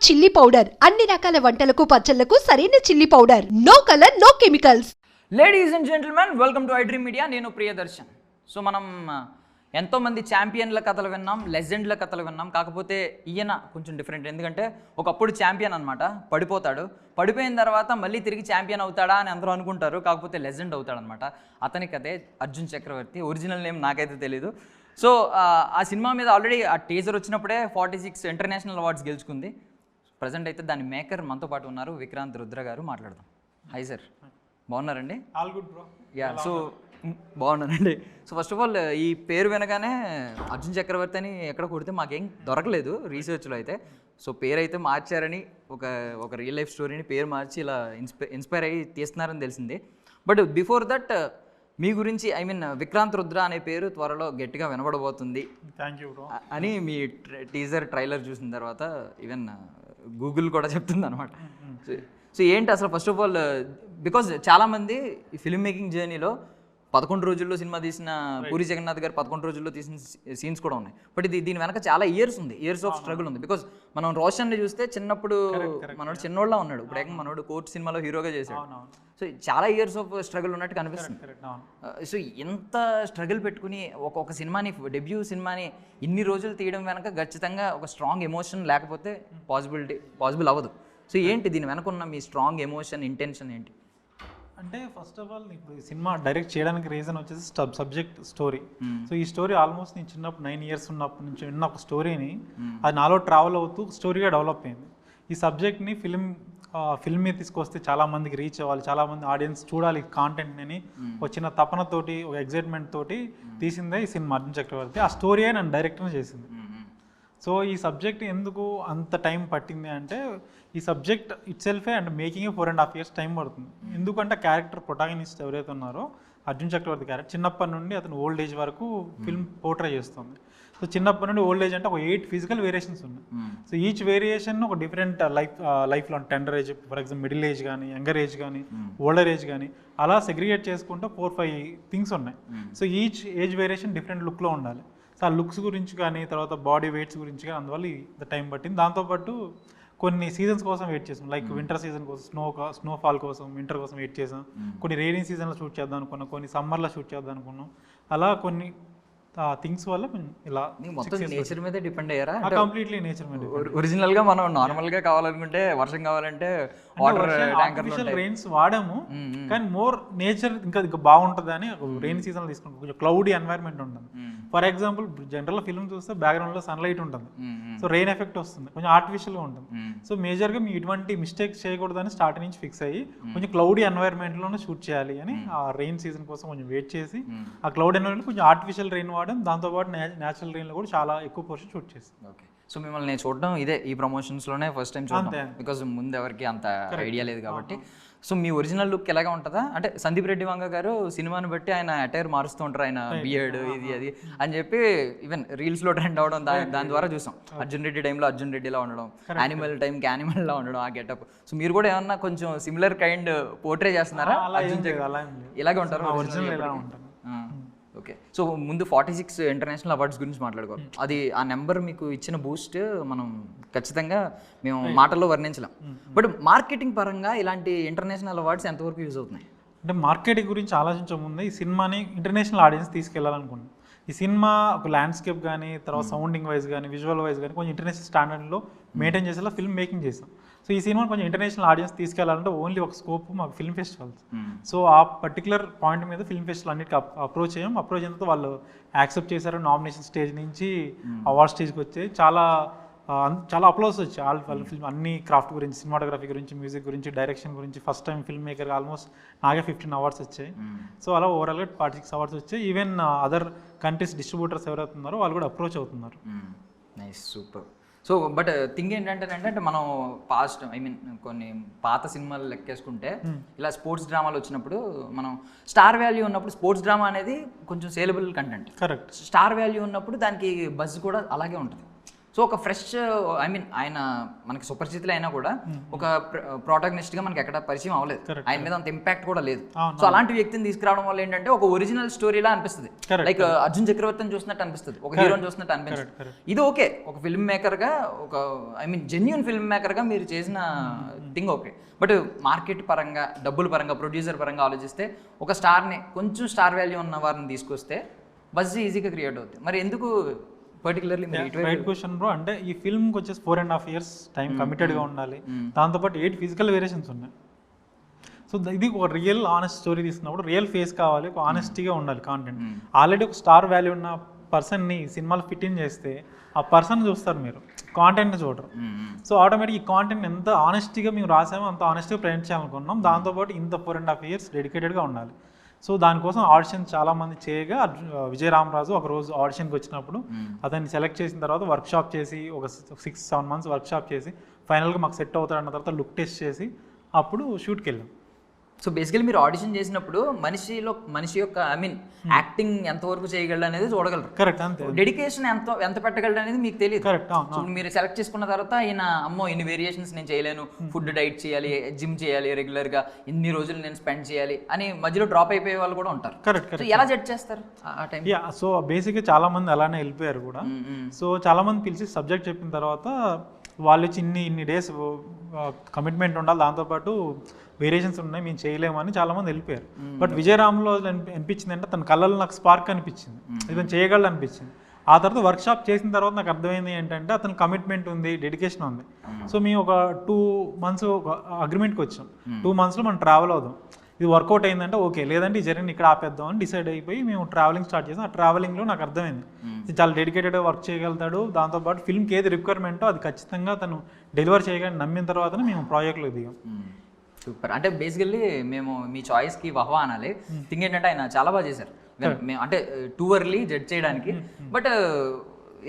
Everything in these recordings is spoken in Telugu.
చిల్లీ పౌడర్ అన్ని రకాల వంటలకు పచ్చళ్లకు సరైన chilli powder. No colour no chemicals. Ladies and gentlemen, welcome to iDream media. నేను ప్రియదర్శన్. సో మనం ఎంతోమంది ఛాంపియన్ల కథలు విన్నాం, లెజెండ్ల కథలు విన్నాం. కాకపోతే ఈయన కొంచెం డిఫరెంట్. ఎందుకంటే ఒకప్పుడు ఛాంపియన్ అనమాట, పడిపోతాడు. పడిపోయిన తర్వాత మళ్ళీ తిరిగి ఛాంపియన్ అవుతాడా అని అందరూ అనుకుంటారు. కాకపోతే లెజెండ్ అవుతాడనమాట. అతని కథే అర్జున్ చక్రవర్తి. ఒరిజినల్ నేమ్ నాకైతే తెలీదు. సో ఆ సినిమా మీద ఆల్రెడీ ఆ టీజర్ వచ్చినప్పుడే 46 ఇంటర్నేషనల్ అవార్డ్స్ గెలుచుకుంది. ప్రజెంట్ అయితే దాని మేకర్ మనతో పాటు ఉన్నారు, విక్రాంత్ రుద్ర గారు. మాట్లాడదాం. హాయ్ సార్, బాగున్నారండి? All good bro. Yeah, so బాగున్నానండి. సో ఫస్ట్ ఆఫ్ ఆల్ ఈ పేరు వినగానే అర్జున్ చక్రవర్తి అని ఎక్కడ కొడితే మాకేం దొరకలేదు రీసెర్చ్లో అయితే. సో పేరు అయితే మార్చారని, ఒక రియల్ లైఫ్ స్టోరీని పేరు మార్చి ఇలా ఇన్స్పైర్ అయ్యి తీస్తున్నారని తెలిసింది. బట్ బిఫోర్ దట్ మీ గురించి, ఐ మీన్ విక్రాంత్ రుద్ర అనే పేరు త్వరలో గట్టిగా వినబడబోతుంది అని మీ టీజర్ ట్రైలర్ చూసిన తర్వాత ఈవెన్ గూగుల్ కూడా చెప్తుంది అనమాట. సో ఏంటి అసలు ఫస్ట్ ఆఫ్ ఆల్, బికాజ్ చాలామంది ఈ ఫిల్మ్ మేకింగ్ జర్నీలో 11 రోజుల్లో సినిమా తీసిన పూరి జగన్నాథ్ గారు 11 రోజుల్లో తీసిన సీన్స్ కూడా ఉన్నాయి. బట్ దీని వెనక చాలా ఇయర్స్ ఆఫ్ స్ట్రగుల్ ఉంది. బికాజ్ మనం రోషన్ని చూస్తే చిన్నప్పుడు మనోడు చిన్నోళ్ళ ఉన్నాడు, ఇప్పుడు ఏకంగా మనోడు కోర్ట్ సినిమాలో హీరోగా చేశాడు. సో చాలా ఇయర్స్ ఆఫ్ స్ట్రగుల్ ఉన్నట్టు కనిపిస్తుంది. సో ఎంత స్ట్రగుల్ పెట్టుకుని ఒక సినిమాని, డెబ్యూ సినిమాని ఇన్ని రోజులు తీయడం వెనక ఖచ్చితంగా ఒక స్ట్రాంగ్ ఎమోషన్ లేకపోతే పాసిబుల్ అవ్వదు. సో ఏంటి దీని వెనక ఉన్న మీ స్ట్రాంగ్ ఎమోషన్, ఇంటెన్షన్ ఏంటి? అంటే ఫస్ట్ ఆఫ్ ఆల్ ఇప్పుడు ఈ సినిమా డైరెక్ట్ చేయడానికి రీజన్ వచ్చేసి సబ్జెక్ట్ స్టోరీ. సో ఈ స్టోరీ ఆల్మోస్ట్ నేను చిన్నప్పుడు 9 years ఉన్నప్పటి నుంచి విన్న ఒక స్టోరీని అది నాలో ట్రావెల్ అవుతూ స్టోరీగా డెవలప్ అయింది. ఈ సబ్జెక్ట్ని ఫిల్మ్ మీద తీసుకొస్తే చాలామందికి రీచ్ అవ్వాలి, చాలామంది ఆడియన్స్ చూడాలి కాంటెంట్ అని వచ్చిన తపనతోటి, ఒక ఎగ్జైట్మెంట్ తోటి తీసిందే ఈ సినిమా అర్జున్ చక్రవర్తి. ఆ స్టోరీయే నన్ను డైరెక్ట్గా చేసింది. సో ఈ సబ్జెక్ట్ ఎందుకు అంత టైం పట్టింది అంటే, ఈ సబ్జెక్ట్ ఇట్ సెల్ఫే అండ్ మేకింగ్ 4.5 years టైం పడుతుంది. ఎందుకంటే క్యారెక్టర్ ప్రొటాగనిస్ట్ ఎవరైతే ఉన్నారో అర్జున్ చక్రవర్తి క్యారెక్టర్ చిన్నప్పటి నుండి అతను ఓల్డ్ ఏజ్ వరకు ఫిల్మ్ పోర్ట్రే చేస్తుంది. సో చిన్నప్పటి నుండి ఓల్డ్ ఏజ్ అంటే ఒక 8 physical వేరియేషన్స్ ఉన్నాయి. సో ఈచ్ వేరియేషన్ ఒక డిఫరెంట్ లైఫ్లో tender age, for example middle age కానీ, యంగర్ ఏజ్ కానీ, ఓల్డర్ ఏజ్ కానీ, అలా సెగ్రిగేట్ చేసుకుంటూ 4-5 things ఉన్నాయి. So each age variation different లుక్లో ఉండాలి. సో ఆ లుక్స్ గురించి కానీ, తర్వాత బాడీ వెయిట్స్ గురించి కానీ, అందువల్ల ఇంత టైం పట్టింది. దాంతోపాటు కొన్ని సీజన్స్ కోసం వెయిట్ చేసాం. లైక్ వింటర్ సీజన్ కోసం, స్నోఫాల్ కోసం, వింటర్ కోసం వెయిట్ చేసాం. కొన్ని రైనీ సీజన్లో షూట్ చేద్దాం అనుకున్నాం, కొన్ని సమ్మర్లో షూట్ చేద్దాం అనుకున్నాం. అలా కొన్ని థింగ్స్ వల్ల ఇలా మొత్తం నేచర్ మీద డిపెండ్ అయ్యారా? కంప్లీట్లీ నేచర్ మీద. ఒరిజినల్ గా మనం నార్మల్ గా కావాలనుకుంటే, వర్షం కావాలంటే వాటర్ ట్యాంకర్ రెయిన్స్ వాడాము, కానీ మోర్ నేచర్ ఇంకా బాగుంటుంది అని రెయిన్ సీజన్ లో తీసుకుంటాం. కొంచెం క్లౌడీ ఎన్వైర్న్మెంట్ ఉంటుంది. ఫర్ ఎగ్జాంపుల్ జనరల్ ఫిల్మ్ చూస్తే బ్యాక్గ్రౌండ్ లో సన్లైట్ ఉంటుంది, సో రెయిన్ ఎఫెక్ట్ వస్తుంది, కొంచెం ఆర్టిఫిషియల్ గా ఉంటుంది. సో మేజర్ గా మీ ఇటువంటి మిస్టేక్స్ చేయకూడదని స్టార్టింగ్ నుంచి ఫిక్స్ అయ్యి కొంచెం క్లౌడీ ఎన్వైర్న్మెంట్ లోనే షూట్ చేయాలి అని ఆ రెయిన్ సీజన్ కోసం కొంచెం వెయిట్ చేసి, ఆ క్లౌడ్ ఎన్వైర్న్మెంట్ కొంచెం ఆర్టిఫిషియల్ రెయిన్ వాడడం, దాంతోపాటు న్యాచురల్ రెయిన్లో కూడా చాలా ఎక్కువ పోర్షన్ షూట్ చేసి. ఓకే, సో మిమ్మల్ని నేను చూడడం ఇదే ఈ ప్రమోషన్స్లోనే ఫస్ట్ టైం చూడడం, బికాజ్ ముందు ఎవరికి అంత ఐడియా లేదు కాబట్టి. సో మీ ఒరిజినల్ లుక్ ఎలాగా ఉంటుందా అంటే, సందీప్ రెడ్డి వంగ గారు సినిమాని బట్టి ఆయన అటైర్ మారుస్తూ ఉంటారు, ఆయన బియర్డ్ ఇది అది అని చెప్పి ఈవెన్ రీల్స్లో ట్రెండ్ అవడం, దాని ద్వారా చూసాం. అర్జున్ రెడ్డి టైంలో అర్జున్ రెడ్డిలా ఉండడం, యానిమల్ టైంకి యానిమల్లా ఉండడం, ఆ గెటప్. సో మీరు కూడా ఏమన్నా కొంచెం సిమిలర్ కైండ్ పోర్ట్రే చేస్తున్నారా? ఇలాగే ఉంటారు ఒరిజినల్? ఓకే, సో ముందు 46 ఇంటర్నేషనల్ అవార్డ్స్ గురించి మాట్లాడుకోవాలి. అది ఆ నెంబర్ మీకు ఇచ్చిన బూస్ట్ మనం ఖచ్చితంగా మేము మాటల్లో వర్ణించలేం. బట్ మార్కెటింగ్ పరంగా ఇలాంటి ఇంటర్నేషనల్ అవార్డ్స్ ఎంతవరకు యూజ్ అవుతున్నాయి? అంటే మార్కెటింగ్ గురించి ఆలోచించే ముందు ఈ సినిమాని ఇంటర్నేషనల్ ఆడియన్స్ తీసుకెళ్లాలనుకున్నాం. ఈ సినిమా ఒక ల్యాండ్స్కేప్ కానీ, తర్వాత సౌండింగ్ వైజ్ కానీ, విజువల్ వైజ్ కానీ కొంచెం ఇంటర్నేషనల్ స్టాండర్డ్లో మెయింటైన్ చేసేలా ఫిల్మ్ మేకింగ్ చేసాం. సో ఈ సినిమాని కొంచెం ఇంటర్నేషనల్ ఆడియన్స్ తీసుకెళ్లాలంటే ఓన్లీ ఒక స్కోప్ మాకు ఫిల్మ్ ఫెస్టివల్స్. సో ఆ పర్టికులర్ పాయింట్ మీద ఫిల్మ్ ఫెస్టివల్ అన్నిటికీ అప్రోచ్ అయిన తర్వాత వాళ్ళు యాక్సెప్ట్ చేశారు. నామినేషన్ స్టేజ్ నుంచి అవార్డ్ స్టేజ్కి వచ్చాయి. చాలా అప్లోస్ వచ్చాయి. వాళ్ళ ఫిల్మ్ అన్ని క్రాఫ్ట్ గురించి, సినిమాటోగ్రఫీ గురించి, మ్యూజిక్ గురించి, డైరెక్షన్ గురించి. ఫస్ట్ టైం ఫిల్మ్ మేకర్గా ఆల్మోస్ట్ నాకే 15 awards వచ్చాయి. సో అలా ఓవరాల్గా 46 awards వచ్చాయి. ఈవెన్ అదర్ కంట్రీస్ డిస్ట్రిబ్యూటర్స్ ఎవరైతే ఉన్నారో వాళ్ళు కూడా అప్రోచ్ అవుతున్నారు. Nice, super. So but thing ఏంటంటే మనం పాస్ట్, ఐ మీన్ కొన్ని పాత సినిమాలు లెక్కేసుకుంటే ఇలా స్పోర్ట్స్ డ్రామాలు వచ్చినప్పుడు మనం స్టార్ వాల్యూ ఉన్నప్పుడు స్పోర్ట్స్ డ్రామా అనేది కొంచెం saleable content. Correct. Star value ఉన్నప్పుడు దానికి బజ్ కూడా అలాగే ఉంటుంది. సో సో ఒక ఫ్రెష్ ఐ మీన్ ఆయన మనకి సుపరిచితులు అయినా కూడా ఒక ప్రోటాగనిస్ట్ గా మనకి ఎక్కడ పరిచయం అవ్వలేదు, ఆయన మీద అంత ఇంపాక్ట్ కూడా లేదు. సో అలాంటి వ్యక్తిని తీసుకురావడం వల్ల ఏంటంటే ఒక ఒరిజినల్ స్టోరీలా అనిపిస్తుంది, లైక్ అర్జున్ చక్రవర్తిని చూసినట్టు అనిపిస్తుంది, ఒక హీరోని చూసినట్టు అనిపిస్తుంది. ఇది ఓకే, ఒక ఫిల్మ్ మేకర్ గా, ఒక I mean genuine film maker గా మీరు చేసిన థింగ్ ఓకే. బట్ మార్కెట్ పరంగా, డబ్బుల పరంగా, ప్రొడ్యూసర్ పరంగా ఆలోచిస్తే ఒక స్టార్ని, కొంచెం స్టార్ వాల్యూ ఉన్న వారిని తీసుకొస్తే బజ్ ఈజీగా క్రియేట్ అవుతుంది. మరి ఎందుకు పర్టికులర్లీ రైట్ క్వశ్చన్ బ్రో. అంటే ఈ ఫిల్మ్కి వచ్చేసి 4.5 years టైం కమిటెడ్గా ఉండాలి, దాంతోపాటు 8 physical వేరియేషన్స్ ఉన్నాయి. సో ఇది ఒక రియల్ ఆనెస్ట్ స్టోరీ తీసుకున్నప్పుడు రియల్ ఫేస్ కావాలి, ఒక ఆనెస్టీగా ఉండాలి కాంటెంట్. ఆల్రెడీ ఒక స్టార్ వాల్యూ ఉన్న పర్సన్ని సినిమాలో ఫిట్ ఇన్ చేస్తే ఆ పర్సన్ చూస్తారు, మీరు కాంటెంట్ని చూడరు. సో ఆటోమేటిక్ ఈ కాంటెంట్ ఎంత ఆనెస్టీగా మేము రాసామో అంత ఆనెస్టీగా ప్రజెంట్ చేయాలనుకున్నాం. దాంతోపాటు ఇంత 4.5 years డెడికేటెడ్గా ఉండాలి. సో దానికోసం ఆడిషన్ చాలామంది చేయగా విజయ్ రామరాజు ఒక రోజు ఆడిషన్కి వచ్చినప్పుడు అతన్ని సెలెక్ట్ చేసిన తర్వాత వర్క్షాప్ చేసి ఒక 6-7 months వర్క్షాప్ చేసి ఫైనల్గా మాకు సెట్ అవుతాడన్న తర్వాత లుక్ టెస్ట్ చేసి అప్పుడు షూట్కి వెళ్ళాం. సో బేసికలీ మీరు ఆడిషన్ చేసినప్పుడు మనిషి యొక్క ఐ మీన్ యాక్టింగ్ ఎంతవరకు చేయగలడు అనేది చూడగలరు. కరెక్ట్, అంతే. డెడికేషన్ ఎంత పెట్టగలడు అనేది మీకు తెలియదు. కరెక్ట్. సో మీరు సెలెక్ట్ చేసుకున్న తర్వాత ఈయన అమ్మో ఇన్ని వేరియేషన్స్ నేను చేయలేను, ఫుడ్ డైట్ చేయాలి, జిమ్ చేయాలి రెగ్యులర్గా, ఇన్ని రోజులు నేను స్పెండ్ చేయాలి అని మధ్యలో డ్రాప్ అయిపోయే వాళ్ళు కూడా ఉంటారు. కరెక్ట్. సో ఎలా జడ్జ్ చేస్తారు ఆ టైం? సో బేసిక్గా చాలా మంది అలానే వెళ్ళిపోయారు కూడా. సో చాలా మంది పిలిచి సబ్జెక్ట్ చెప్పిన తర్వాత వాళ్ళు వచ్చి ఇన్ని డేస్ కమిట్మెంట్ ఉండాలి, దాంతోపాటు వేరియేషన్స్ ఉన్నాయి, మేము చేయలేమని చాలామంది వెళ్ళిపోయారు. బట్ విజయరామ్లో అనిపించింది అంటే తన కళ్ళలో నాకు స్పార్క్ అనిపించింది, ఇతను చేయగలడు అనిపించింది. ఆ తర్వాత వర్క్షాప్ చేసిన తర్వాత నాకు అర్థమైంది ఏంటంటే అతను కమిట్మెంట్ ఉంది, డెడికేషన్ ఉంది. సో మేము ఒక 2 months ఒక అగ్రిమెంట్కి వచ్చాం. 2 monthsలో మనం ట్రావెల్ అవుదాం, ఇది వర్కౌట్ అయిందంటే ఓకే, లేదంటే ఈ జర్నీ ఇక్కడ ఆపేద్దాం అని డిసైడ్ అయిపోయి మేము ట్రావెలింగ్ స్టార్ట్ చేసాం. ఆ ట్రావెలింగ్లో నాకు అర్థమైంది చాలా డెడికేటెడ్గా వర్క్ చేయగలుగుతాడు, దాంతోపాటు ఫిల్మ్కి ఏది రిక్వైర్మెంటో అది ఖచ్చితంగా తను డెలివర్ చేయగలని నమ్మిన తర్వాతనే మేము ప్రాజెక్ట్లో దిగాం. సూపర్. అంటే బేసికల్లీ మేము మీ చాయిస్కి వహవా అనాలి. థింగ్ ఏంటంటే ఆయన చాలా బాగా చేశారు. మేము అంటే టూ ఎర్లీ జడ్జ్ చేయడానికి, బట్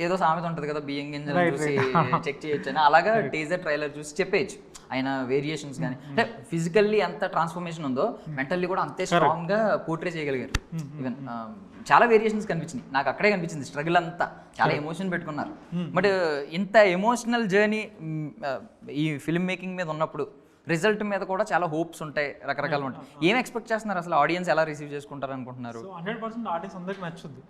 ఏదో సామెత ఉంటుంది కదా, బియ్యం గింజలు చూసి చెక్ చేయొచ్చు అని, అలాగా టీజర్ ట్రైలర్ చూసి చెప్పేయచ్చు ఆయన వేరియేషన్స్ కానీ. అంటే ఫిజికల్లీ ఎంత ట్రాన్స్ఫర్మేషన్ ఉందో మెంటల్లీ కూడా అంతే స్ట్రాంగ్గా పోర్ట్రే చేయగలిగారు. ఈవెన్ చాలా వేరియేషన్స్ కనిపించింది నాకు, అక్కడే కనిపించింది స్ట్రగుల్ అంతా, చాలా ఎమోషన్ పెట్టుకున్నారు. బట్ ఇంత ఎమోషనల్ జర్నీ ఈ ఫిల్మ్ మేకింగ్ మీద ఉన్నప్పుడు రిజల్ట్ మీద కూడా చాలా హోప్స్ ఉంటాయి, రకరకాలు ఉంటాయి. ఏం ఎక్స్పెక్ట్ చేస్తున్నారు అసలు? ఆడియన్స్ ఎలా రిసీవ్ చేసుకుంటారు అనుకుంటున్నారు? 100% ఆడియన్స్ అందరికి నచ్చుద్ది.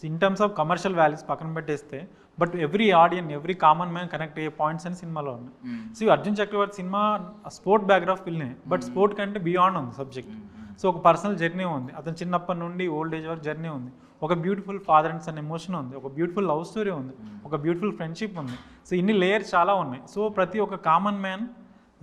In terms of commercial values పక్కన పెట్టేస్తే, but every common man connect అయ్యే పాయింట్స్ అని సినిమాలో ఉన్నాయి. So Arjun Chakravarthy cinema sport background ఫిల్మే, బట్ స్పోర్ట్ కంటే బియాండ్ ఉంది సబ్జెక్ట్. సో ఒక పర్సనల్ జర్నీ ఉంది, అతను చిన్నప్పటి నుండి ఓల్డ్ ఏజ్ వరకు జర్నీ ఉంది, ఒక beautiful father and son emotion ఉంది, ఒక బ్యూటిఫుల్ లవ్ స్టోరీ ఉంది, ఒక బ్యూటిఫుల్ ఫ్రెండ్షిప్ ఉంది. సో ఇన్ని లేయర్స్ చాలా ఉన్నాయి. సో ప్రతి ఒక్క కామన్ మ్యాన్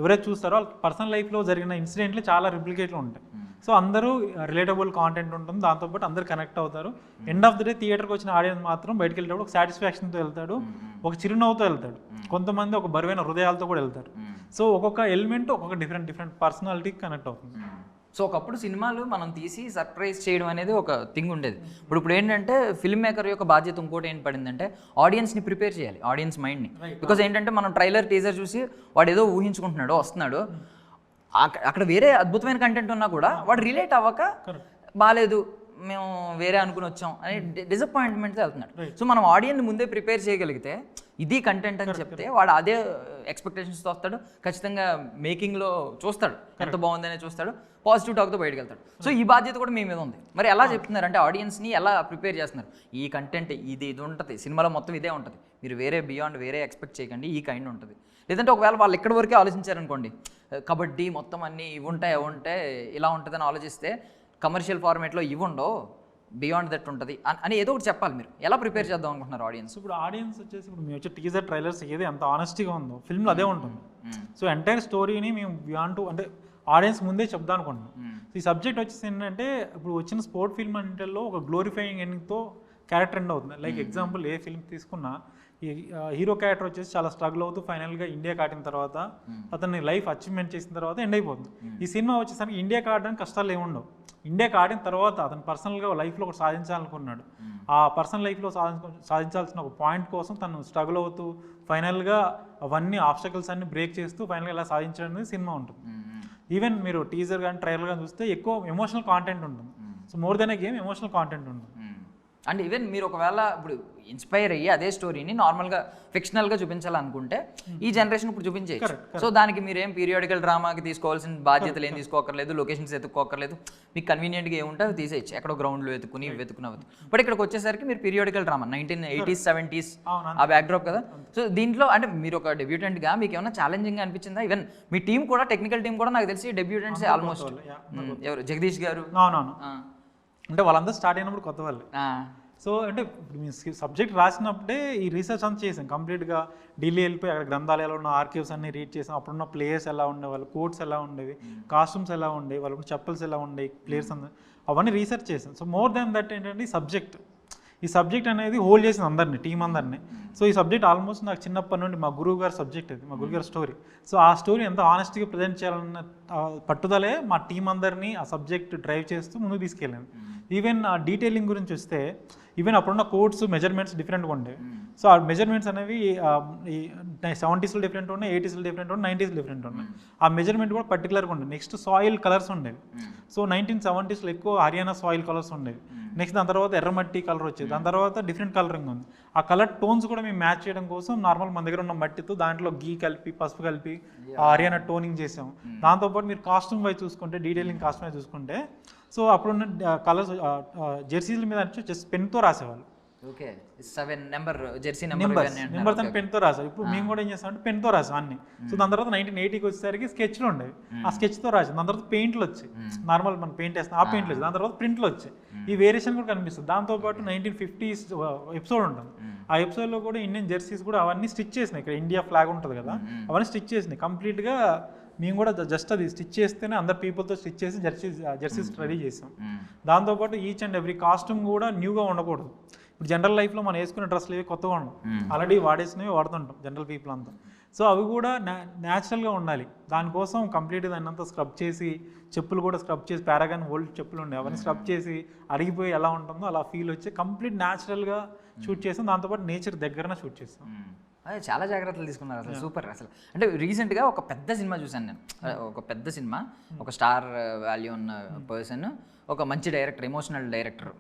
ఎవరైతే చూస్తారో వాళ్ళ పర్సనల్ లైఫ్లో జరిగిన ఇన్సిడెంట్లు చాలా రిప్లికేట్లు ఉంటాయి. సో అందరూ రిలేటబుల్ కాంటెంట్ ఉంటుంది, దాంతోపాటు అందరూ కనెక్ట్ అవుతారు. ఎండ్ ఆఫ్ ది డే థియేటర్కి వచ్చిన ఆడియన్స్ మాత్రం బయటకు వెళ్ళేటప్పుడు ఒక సాటిస్ఫాక్షన్తో వెళ్తాడు, ఒక చిరునవ్వుతో వెళ్తాడు, కొంతమంది ఒక బరువైన హృదయాలతో కూడా వెళ్తారు. సో ఒక్కొక్క ఎలిమెంట్ ఒక్కొక్క డిఫరెంట్ పర్సనాలిటీకి కనెక్ట్ అవుతుంది. సో ఒకప్పుడు సినిమాలు మనం తీసి సర్ప్రైజ్ చేయడం అనేది ఒక థింగ్ ఉండేది. ఇప్పుడు ఏంటంటే ఫిల్మ్ మేకర్ యొక్క బాధ్యత ఇంకోటి ఏం పడిందంటే ఆడియన్స్ని ప్రిపేర్ చేయాలి, ఆడియన్స్ మైండ్ని. బికాజ్ ఏంటంటే మనం ట్రైలర్ టీజర్ చూసి వాడు ఏదో ఊహించుకుంటున్నాడు, వస్తున్నాడు, అక్కడ వేరే అద్భుతమైన కంటెంట్ ఉన్నా కూడా వాడు రిలేట్ అవ్వక బాగాలేదు మేము వేరే అనుకుని వచ్చాం అని డిసప్పాయింట్మెంట్తో వెళ్తున్నాడు. సో మనం ఆడియన్ని ముందే ప్రిపేర్ చేయగలిగితే ఇది కంటెంట్ అని చెప్తే వాడు అదే ఎక్స్పెక్టేషన్స్తో వస్తాడు, ఖచ్చితంగా మేకింగ్లో చూస్తాడు, ఎంత బాగుందనే చూస్తాడు, పాజిటివ్ టాక్తో బయటకు వెళ్తాడు. సో ఈ బాధ్యత కూడా మీ మీద ఉంది. మరి ఎలా చెప్తున్నారు అంటే ఆడియన్స్ని ఎలా ప్రిపేర్ చేస్తున్నారు? ఈ కంటెంట్ ఇది ఉంటుంది సినిమాలో, మొత్తం ఇదే ఉంటుంది, మీరు వేరే బియాండ్ వేరే ఎక్స్పెక్ట్ చేయకండి, ఈ కైండ్ ఉంటుంది. లేదంటే ఒకవేళ వాళ్ళు ఎక్కడి వరకే ఆలోచించారనుకోండి, కబడ్డీ మొత్తం అన్నీ ఇవి ఉంటాయి అవి ఉంటాయి ఇలా ఉంటుందని ఆలోచిస్తే కమర్షియల్ ఫార్మేట్లో ఇవి ఉండవు, బియాండ్ దట్ ఉంటుంది అని ఏదో ఒకటి చెప్పాలి. మీరు ఎలా ప్రిపేర్ చేద్దాం అనుకుంటున్నారు ఆడియన్స్? ఇప్పుడు ఆడియన్స్ వచ్చేసి ఇప్పుడు మేము వచ్చే టీజర్ ట్రైలర్స్ ఏది ఎంత ఆనెస్టీగా ఉందో ఫిల్మ్లో అదే ఉంటుంది. సో ఎంటైర్ స్టోరీని మేము బియాండ్ అంటే ఆడియన్స్ ముందే చెప్దాం అనుకుంటున్నాం. ఈ సబ్జెక్ట్ వచ్చేసి ఏంటంటే ఇప్పుడు వచ్చిన స్పోర్ట్ ఫిల్మ్ అంటేలో ఒక గ్లోరిఫైయింగ్ ఎండింగ్తో క్యారెక్టర్ ఎండ్ అవుతుంది. లైక్ ఎగ్జాంపుల్ ఏ ఫిల్మ్ తీసుకున్నా ఈ హీరో క్యారెక్టర్ వచ్చేసి చాలా స్ట్రగుల్ అవుతూ ఫైనల్గా ఇండియాకి ఆడిన తర్వాత అతన్ని లైఫ్ అచీవ్మెంట్ చేసిన తర్వాత ఎండ్ అయిపోతుంది. ఈ సినిమా వచ్చేసరికి ఇండియాకి ఆడడానికి కష్టాలు ఏముండవు, ఇండియాకి ఆడిన తర్వాత అతను పర్సనల్గా లైఫ్లో ఒకటి సాధించాలనుకున్నాడు, ఆ పర్సనల్ లైఫ్లో సాధించాల్సిన ఒక పాయింట్ కోసం తను స్ట్రగుల్ అవుతూ ఫైనల్గా అవన్నీ ఆబ్స్టకల్స్ అన్ని బ్రేక్ చేస్తూ ఫైనల్గా ఇలా సాధించడం అనేది సినిమా ఉంటుంది. ఈవెన్ మీరు టీజర్ కానీ ట్రైలర్ కానీ చూస్తే ఎక్కువ ఎమోషనల్ కాంటెంట్ ఉంటుంది. సో మోర్ దెన్ ఏ గేమ్ ఎమోషనల్ కాంటెంట్ ఉంటుంది. అండ్ ఈవెన్ మీరు ఒకవేళ ఇప్పుడు ఇన్స్పైర్ అయ్యి అదే స్టోరీని నార్మల్గా ఫిక్షనల్గా చూపించాలనుకుంటే ఈ జనరేషన్ ఇప్పుడు చూపించేయచ్చు. సో దానికి మీరేం పీరియాడికల్ డ్రామాకి తీసుకోవాల్సిన బాధ్యతలు ఏం తీసుకోకర్లేదు, లొకేషన్స్ ఎత్తుక్కోకర్లేదు, మీకు కన్వీనియంట్గా ఏముంటే అవి తీసేయచ్చు, ఎక్కడో గ్రౌండ్లో వెతుకున్నవి. బట్ ఇక్కడికి వచ్చేసరికి మీరు పీరియాడికల్ డ్రామా 1980s 70s ఆ బ్యాక్డ్రాప్ కదా. సో దీంట్లో అంటే మీరు ఒక డెబ్యూటెంట్గా మీకు ఏమైనా ఛాలెంజింగ్ అనిపించిందా? ఈవెన్ మీ టీం కూడా, టెక్నికల్ టీం కూడా నాకు తెలిసి డెబ్యూటెంట్స్ ఆల్మోస్ట్. ఎవరు? జగదీష్ గారు. అంటే వాళ్ళందరూ స్టార్ట్ అయినప్పుడు కొత్త వాళ్ళు. సో అంటే సబ్జెక్ట్ రాసినప్పుడే ఈ రీసెర్చ్ అంతా చేసాం కంప్లీట్గా. ఢిల్లీ వెళ్ళిపోయి అక్కడ గ్రంథాలయాలు ఉన్న ఆర్కైవ్స్ అన్ని రీడ్ చేసాం. అప్పుడున్న ప్లేయర్స్ ఎలా ఉండేవాళ్ళు, కోట్స్ ఎలా ఉండేవి, కాస్ట్యూమ్స్ ఎలా ఉండేవి, వాళ్ళు చెప్పల్స్ ఎలా ఉండేవి, ప్లేయర్స్ అవన్నీ రీసెర్చ్ చేసాం. సో మోర్ దాన్ దట్ ఏంటంటే ఈ సబ్జెక్ట్ అనేది హోల్డ్ చేసింది అందరినీ, టీం అందరినీ. సో ఈ సబ్జెక్ట్ ఆల్మోస్ట్ నాకు చిన్నప్పటి నుండి మా గురువు గారి సబ్జెక్ట్ అది, మా గురువు గారి స్టోరీ. సో ఆ స్టోరీ ఎంత ఆనెస్ట్గా ప్రజెంట్ చేయాలన్న పట్టుదలే మా టీం అందరినీ ఆ సబ్జెక్ట్ డ్రైవ్ చేస్తూ ముందుకు తీసుకెళ్ళాను. ఈవెన్ ఆ డీటెయిలింగ్ గురించి వస్తే ఈవెన్ అప్పుడున్న కోడ్స్ మెజర్మెంట్స్ డిఫరెంట్గా ఉండేవి. సో ఆ మెజర్మెంట్స్ అనేవి ఈ 70sలో డిఫరెంట్ ఉన్నాయి, 80sలో డిఫరెంట్ ఉన్నాయి, 90sలో డిఫరెంట్ ఉన్నాయి. ఆ మెజర్మెంట్ కూడా పర్టికులర్గా ఉండేది. నెక్స్ట్ సాయిల్ కలర్స్ ఉండేవి. సో 1970sలో ఎక్కువ హర్యానా సాయిల్ కలర్స్ ఉండేవి. నెక్స్ట్ దాని తర్వాత ఎర్రమట్టి కలర్ వచ్చేది. దాని తర్వాత డిఫరెంట్ కలరింగ్ ఉంది. ఆ కలర్ టోన్స్ కూడా మేము మ్యాచ్ చేయడం కోసం నార్మల్ మన దగ్గర ఉన్న మట్టితో దాంట్లో గీ కలిపి, పసుపు కలిపి ఆ హర్యానా టోనింగ్ చేసాం. దాంతోపాటు మీరు కాస్ట్యూమ్ వైజ్ చూసుకుంటే, డీటెయిలింగ్ కాస్ట్యూమ్ వైజ్ చూసుకుంటే, సో అప్పుడున్న కలర్స్ జెర్సీల మీద జస్ట్ పెన్తో రాసేవాళ్ళు. ఓకే, 7 నెంబర్ జెర్సీ నెంబర్ తను పెన్తో రాసాం. ఇప్పుడు మేము కూడా ఏం చేస్తామంటే పెన్తో రాసాం అన్ని. సో దాని తర్వాత 1980కి వచ్చేసరికి స్కెచ్లు ఉండేవి, ఆ స్కెచ్తో రాసాం. దాని తర్వాత పెయింట్లు వచ్చాయి, నార్మల్ మనం పెయింట్ వేస్తాం ఆ పెయింట్లు వచ్చాయి. దాని తర్వాత ప్రింట్లు వచ్చాయి. ఈ వేరియేషన్ కూడా కనిపిస్తుంది. దాంతోపాటు 1950s ఎపిసోడ్ ఉంటుంది. ఆ ఎపిసోడ్లో కూడా ఇండియన్ జెర్సీస్ కూడా అవన్నీ స్టిచ్ చేసినాయి. ఇక్కడ ఇండియా ఫ్లాగ్ ఉంటుంది కదా, అవన్నీ స్టిచ్ చేసినాయి కంప్లీట్గా. మేము కూడా జస్ట్ అది స్టిచ్ చేస్తేనే అందరు పీపుల్తో స్టిచ్ చేసి జెర్సీస్ రెడీ చేసాం. దాంతోపాటు ఈచ్ అండ్ ఎవ్రీ కాస్ట్యూమ్ కూడా న్యూగా ఉండకూడదు. ఇప్పుడు జనరల్ లైఫ్లో మనం వేసుకునే డ్రెస్లు ఏవి కొత్తగా ఉండవు, ఆల్రెడీ వాడేసినవి వాడుతుంటాం జనరల్ పీపుల్ అంతా. సో అవి కూడా న్యాచురల్గా ఉండాలి. దానికోసం కంప్లీట్గా దాన్ని అంతా స్క్రబ్ చేసి, చెప్పులు కూడా స్క్రబ్ చేసి, పారాగాన్ ఓల్డ్ చెప్పులు ఉండే అవన్నీ స్క్రబ్ చేసి అరిగిపోయి ఎలా ఉంటుందో అలా ఫీల్ వచ్చి కంప్లీట్ న్యాచురల్గా షూట్ చేసాం. దాంతోపాటు నేచర్ దగ్గరనే షూట్ చేస్తాం. అదే చాలా జాగ్రత్తలు తీసుకున్నారు అసలు, సూపర్. అసలు అంటే రీసెంట్గా ఒక పెద్ద సినిమా చూశాను నేను, ఒక పెద్ద సినిమా, ఒక స్టార్ వాల్యూ ఉన్న పర్సన్, ఒక మంచి డైరెక్టర్, ఎమోషనల్ డైరెక్టర్,